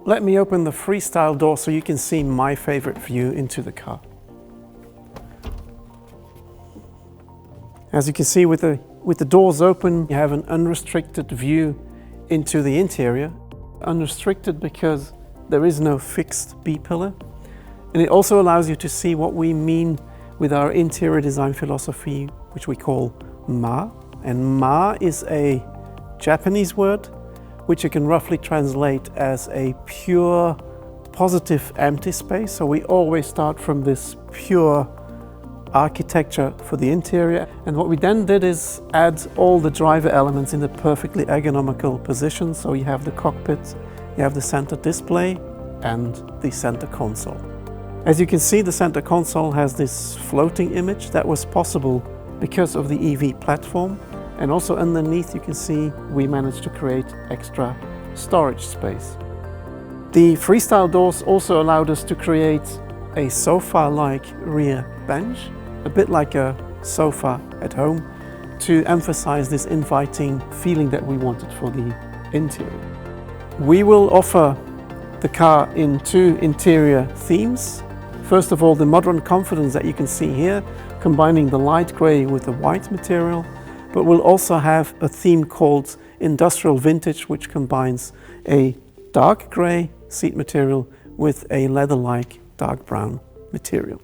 Let me open the freestyle door so you can see my favorite view into the car. As you can see, with the doors open, you have an unrestricted view into the interior. Unrestricted because there is no fixed B-pillar. And it also allows you to see what we mean with our interior design philosophy, which we call Ma. And Ma is a Japanese word, which you can roughly translate as a pure, positive, empty space. So we always start from this pure architecture for the interior. And what we then did is add all the driver elements in the perfectly ergonomical position. So you have the cockpit, you have the center display, and the center console. As you can see, the center console has this floating image that was possible because of the EV platform. And also underneath you can see we managed to create extra storage space. The freestyle doors also allowed us to create a sofa-like rear bench, a bit like a sofa at home, to emphasize this inviting feeling that we wanted for the interior. We will offer the car in two interior themes. First of all, the modern confidence that you can see here, combining the light grey with the white material, but we'll also have a theme called Industrial Vintage, which combines a dark grey seat material with a leather-like dark brown material.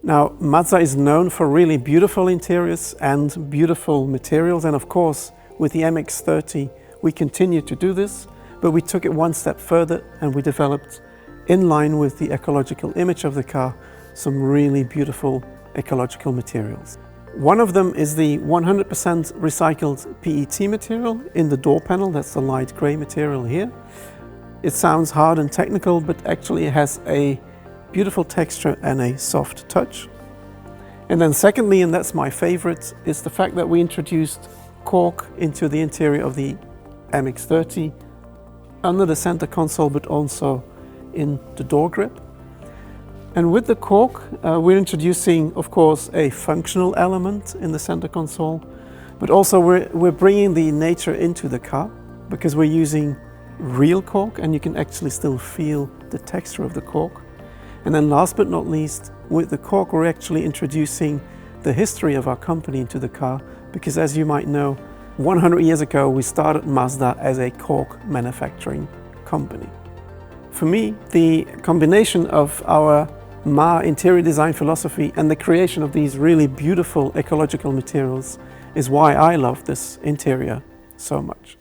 Now, Mazda is known for really beautiful interiors and beautiful materials, and of course, with the MX-30, we continue to do this, but we took it one step further and we developed, in line with the ecological image of the car, some really beautiful ecological materials. One of them is the 100% recycled PET material in the door panel. That's the light grey material here. It sounds hard and technical, but actually it has a beautiful texture and a soft touch. And then secondly, and that's my favorite, is the fact that we introduced cork into the interior of the MX-30 under the center console, but also in the door grip. And with the cork, we're introducing, of course, a functional element in the center console, but also we're bringing the nature into the car because we're using real cork and you can actually still feel the texture of the cork. And then last but not least, with the cork, we're actually introducing the history of our company into the car because, as you might know, 100 years ago, we started Mazda as a cork manufacturing company. For me, the combination of our Ma interior design philosophy and the creation of these really beautiful ecological materials is why I love this interior so much.